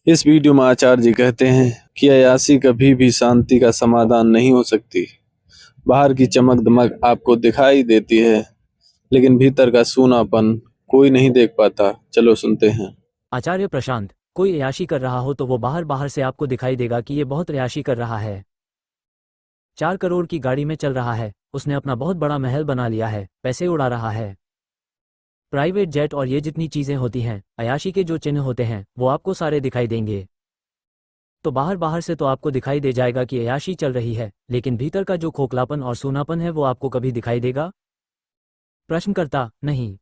इस वीडियो में आचार्य जी कहते हैं कि अय्याशी कभी भी शांति का समाधान नहीं हो सकती। बाहर की चमक दमक आपको दिखाई देती है, लेकिन भीतर का सूनापन कोई नहीं देख पाता। चलो सुनते हैं। आचार्य प्रशांत, कोई अय्याशी कर रहा हो तो वो बाहर बाहर से आपको दिखाई देगा कि ये बहुत अय्याशी कर रहा है। 4 करोड़ की गाड़ी में चल रहा है, उसने अपना बहुत बड़ा महल बना लिया है, पैसे उड़ा रहा है। प्राइवेट जेट और ये जितनी चीजें होती हैं, अय्याशी के जो चिन्ह होते हैं वो आपको सारे दिखाई देंगे। तो बाहर बाहर से तो आपको दिखाई दे जाएगा कि अय्याशी चल रही है, लेकिन भीतर का जो खोखलापन और सूनापन है वो आपको कभी दिखाई देगा? प्रश्नकर्ता: नहीं।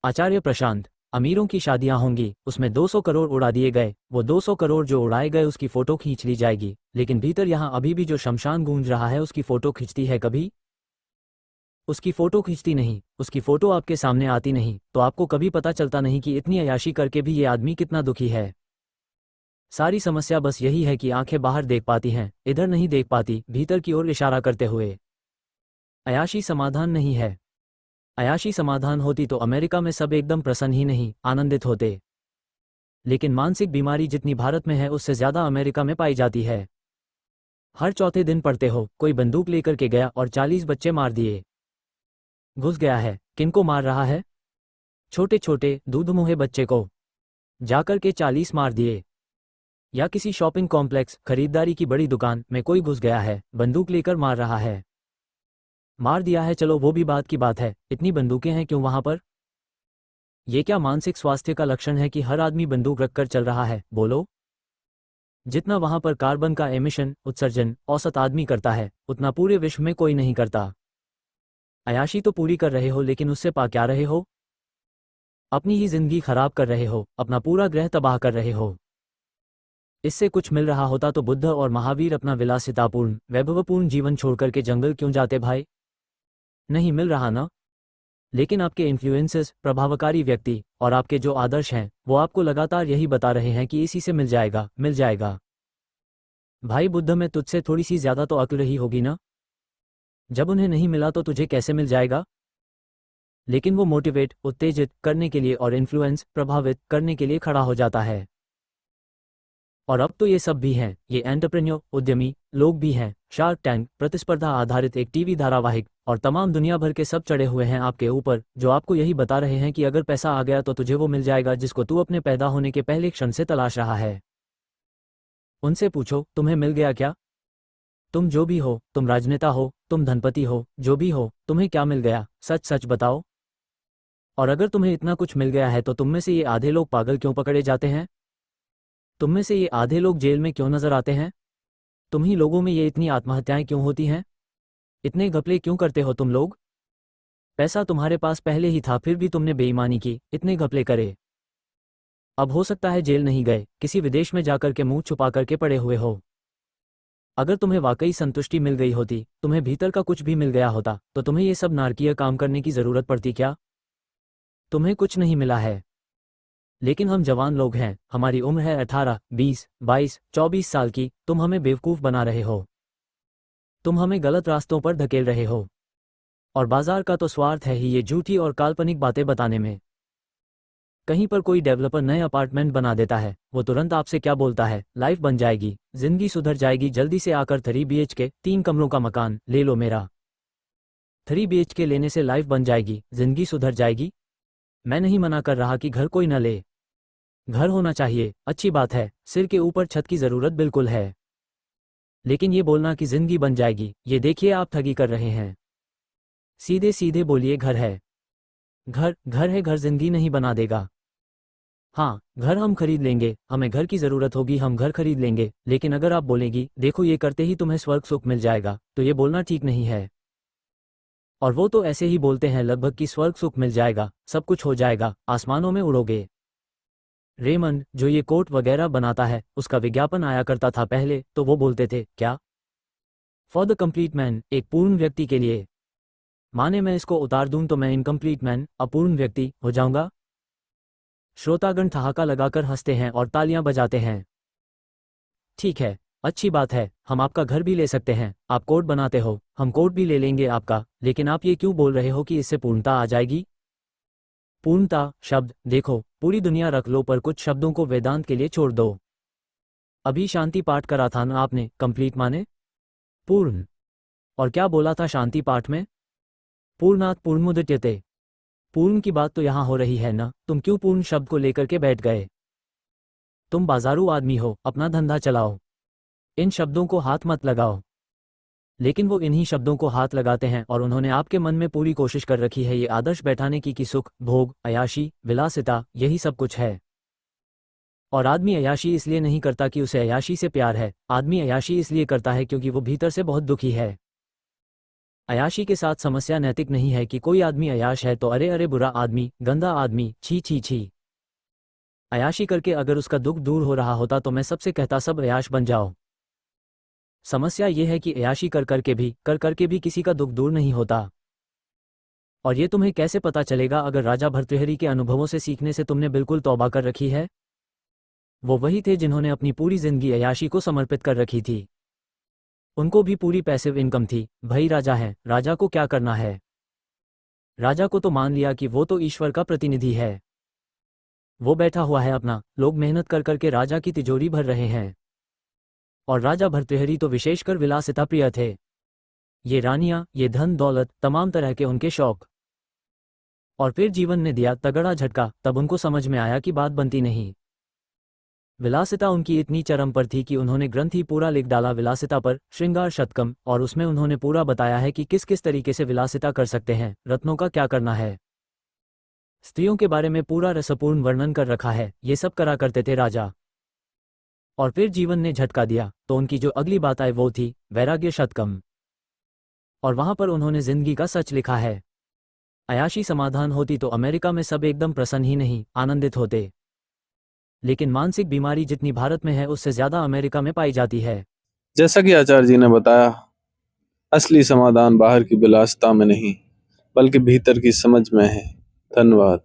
आचार्य प्रशांत, अमीरों की शादियां होंगी, उसमें 200 करोड़ उड़ा दिए गए, वो 200 करोड़ जो उड़ाए गए उसकी फोटो खींच ली जाएगी, लेकिन भीतर यहां अभी भी जो शमशान गूंज रहा है उसकी फोटो खींचती है कभी? उसकी फोटो खींचती नहीं, उसकी फोटो आपके सामने आती नहीं, तो आपको कभी पता चलता नहीं कि इतनी अय्याशी करके भी ये आदमी कितना दुखी है। सारी समस्या बस यही है कि आंखें बाहर देख पाती हैं, इधर नहीं देख पाती, भीतर की ओर इशारा करते हुए। अय्याशी समाधान नहीं है। अय्याशी समाधान होती तो अमेरिका में सब एकदम प्रसन्न ही नहीं, आनंदित होते। लेकिन मानसिक बीमारी जितनी भारत में है उससे ज्यादा अमेरिका में पाई जाती है। हर चौथे दिन पढ़ते हो, कोई बंदूक लेकर के गया और 40 बच्चे मार दिए। घुस गया है, किनको मार रहा है? छोटे छोटे दूधमुहे बच्चे को जाकर के 40 मार दिए। या किसी शॉपिंग कॉम्प्लेक्स, खरीदारी की बड़ी दुकान में कोई घुस गया है, बंदूक लेकर मार रहा है। मार दिया है, चलो वो भी बात की बात है, इतनी बंदूकें हैं क्यों वहां पर? ये क्या मानसिक स्वास्थ्य का लक्षण है कि हर आदमी बंदूक रखकर चल रहा है? बोलो। जितना वहां पर कार्बन का एमिशन उत्सर्जन औसत आदमी करता है, उतना पूरे विश्व में कोई नहीं करता। अय्याशी तो पूरी कर रहे हो, लेकिन उससे पा क्या रहे हो? अपनी ही जिंदगी खराब कर रहे हो, अपना पूरा ग्रह तबाह कर रहे हो। इससे कुछ मिल रहा होता तो बुद्ध और महावीर अपना विलासितापूर्ण वैभवपूर्ण जीवन छोड़कर के जंगल क्यों जाते भाई? नहीं मिल रहा ना? लेकिन आपके इन्फ्लुएंसेस, प्रभावकारी व्यक्ति और आपके जो आदर्श हैं वो आपको लगातार यही बता रहे हैं कि इसी से मिल जाएगा, मिल जाएगा। भाई बुद्ध में तुझसे थोड़ी सी ज्यादा तो अक्ल रही होगी ना? जब उन्हें नहीं मिला तो तुझे कैसे मिल जाएगा? लेकिन वो मोटिवेट, उत्तेजित करने के लिए और इन्फ्लुएंस, प्रभावित करने के लिए खड़ा हो जाता है। और अब तो ये सब भी हैं, ये एंटरप्रेन्योर, उद्यमी लोग भी हैं। शार्क टैंक प्रतिस्पर्धा आधारित एक टीवी धारावाहिक, और तमाम दुनिया भर के सब चढ़े हुए हैं आपके ऊपर, जो आपको यही बता रहे हैं कि अगर पैसा आ गया तो तुझे वो मिल जाएगा जिसको तू अपने पैदा होने के पहले क्षण से तलाश रहा है। उनसे पूछो, तुम्हें मिल गया क्या? तुम जो भी हो, तुम राजनेता हो, तुम धनपति हो, जो भी हो, तुम्हें क्या मिल गया? सच सच बताओ। और अगर तुम्हें इतना कुछ मिल गया है तो तुम में से ये आधे लोग पागल क्यों पकड़े जाते हैं? तुम में से ये आधे लोग जेल में क्यों नजर आते हैं? तुम ही लोगों में ये इतनी आत्महत्याएं क्यों होती हैं? इतने घपले क्यों करते हो तुम लोग? पैसा तुम्हारे पास पहले ही था, फिर भी तुमने बेईमानी की, इतने घपले करे। अब हो सकता है जेल नहीं गए, किसी विदेश में जाकर के मुंह छुपा करके पड़े हुए हो। अगर तुम्हें वाकई संतुष्टि मिल गई होती, तुम्हें भीतर का कुछ भी मिल गया होता, तो तुम्हें ये सब नारकीय काम करने की जरूरत पड़ती क्या? तुम्हें कुछ नहीं मिला है। लेकिन हम जवान लोग हैं, हमारी उम्र है 18, 20, 22, 24 साल की, तुम हमें बेवकूफ़ बना रहे हो। तुम हमें गलत रास्तों पर धकेल रहे हो। और बाजार का तो स्वार्थ है ही ये झूठी और काल्पनिक बातें बताने में। कहीं पर कोई डेवलपर नए अपार्टमेंट बना देता है, वो तुरंत आपसे क्या बोलता है? लाइफ बन जाएगी, जिंदगी सुधर जाएगी, जल्दी से आकर 3 BHK 3 कमरों का मकान ले लो मेरा। 3 BHK लेने से लाइफ बन जाएगी, जिंदगी सुधर जाएगी? मैं नहीं मना कर रहा कि घर कोई न ले। घर होना चाहिए, अच्छी बात है, सिर के ऊपर छत की जरूरत बिल्कुल है। लेकिन ये बोलना कि जिंदगी बन जाएगी, ये देखिए आप ठगी कर रहे हैं। सीधे सीधे बोलिए घर है। घर घर है, घर जिंदगी नहीं बना देगा। हाँ, घर हम खरीद लेंगे, हमें घर की जरूरत होगी, हम घर खरीद लेंगे, लेकिन अगर आप बोलेगी देखो ये करते ही तुम्हें स्वर्ग सुख मिल जाएगा, तो ये बोलना ठीक नहीं है। और वो तो ऐसे ही बोलते हैं लगभग कि स्वर्ग सुख मिल जाएगा, सब कुछ हो जाएगा, आसमानों में उड़ोगे। रेमंड जो ये कोट वगैरह बनाता है, उसका विज्ञापन आया करता था पहले, तो वो बोलते थे क्या? फॉर द कंप्लीट मैन, एक पूर्ण व्यक्ति के लिए। माने मैं इसको उतार दूं तो मैं इनकम्प्लीट मैन, अपूर्ण व्यक्ति हो जाऊंगा? श्रोतागण ठहाका लगाकर हंसते हैं और तालियां बजाते हैं। ठीक है, अच्छी बात है, हम आपका घर भी ले सकते हैं, आप कोट बनाते हो, हम कोट भी ले लेंगे आपका, लेकिन आप ये क्यों बोल रहे हो कि इससे पूर्णता आ जाएगी? पूर्णता शब्द देखो, पूरी दुनिया रख लो पर कुछ शब्दों को वेदांत के लिए छोड़ दो। अभी शांति पाठ करा था ना आपने, कंप्लीट माने पूर्ण। और क्या बोला था शांति पाठ में? पूर्णात पूर्णमुदच्यते। पूर्ण की बात तो यहाँ हो रही है ना, तुम क्यों पूर्ण शब्द को लेकर के बैठ गए? तुम बाजारू आदमी हो, अपना धंधा चलाओ, इन शब्दों को हाथ मत लगाओ। लेकिन वो इन्हीं शब्दों को हाथ लगाते हैं और उन्होंने आपके मन में पूरी कोशिश कर रखी है ये आदर्श बैठाने की कि सुख, भोग, अयाशी, विलासिता, यही सब कुछ है। और आदमी अयाशी इसलिए नहीं करता कि उसे अयाशी से प्यार है, आदमी अयाशी इसलिए करता है क्योंकि वो भीतर से बहुत दुखी है। अयाशी के साथ समस्या नैतिक नहीं है कि कोई आदमी अयाश है तो अरे अरे बुरा आदमी, गंदा आदमी, छी छी छी। अयाशी करके अगर उसका दुख दूर हो रहा होता तो मैं सबसे कहता सब अयाश बन जाओ। समस्या ये है कि अयाशी कर करके भी किसी का दुख दूर नहीं होता। और ये तुम्हें कैसे पता चलेगा अगर राजा भर्तृहरि के अनुभवों से सीखने से तुमने बिल्कुल तौबा कर रखी है? वो वही थे जिन्होंने अपनी पूरी जिंदगी अयाशी को समर्पित कर रखी थी। उनको भी पूरी पैसिव इनकम थी, भाई राजा है, राजा को क्या करना है? राजा को तो मान लिया कि वो तो ईश्वर का प्रतिनिधि है। वो बैठा हुआ है अपना, लोग मेहनत कर करके राजा की तिजोरी भर रहे हैं। और राजा भर्तृहरि तो विशेषकर विलासिता प्रिय थे। ये रानियां, ये धन दौलत, तमाम तरह के उनके शौक। और फिर जीवन ने दिया तगड़ा झटका, तब उनको समझ में आया कि बात बनती नहीं। विलासिता उनकी इतनी चरम पर थी कि उन्होंने ग्रंथ ही पूरा लिख डाला विलासिता पर, श्रृंगार शतकम, और उसमें उन्होंने पूरा बताया है कि किस किस तरीके से विलासिता कर सकते हैं, रत्नों का क्या करना है। स्त्रियों के बारे में पूरा रसपूर्ण वर्णन कर रखा है, ये सब करा करते थे राजा। और फिर जीवन ने झटका दिया, तो उनकी जो अगली बात आई वो थी वैराग्य शतकम। और वहां पर उन्होंने जिंदगी का सच लिखा है। अयाशी समाधान होती तो अमेरिका में सब एकदम प्रसन्न ही नहीं, आनंदित होते। लेकिन मानसिक बीमारी जितनी भारत में है उससे ज्यादा अमेरिका में पाई जाती है। जैसा कि आचार्य जी ने बताया, असली समाधान बाहर की विलासिता में नहीं, बल्कि भीतर की समझ में है। धन्यवाद।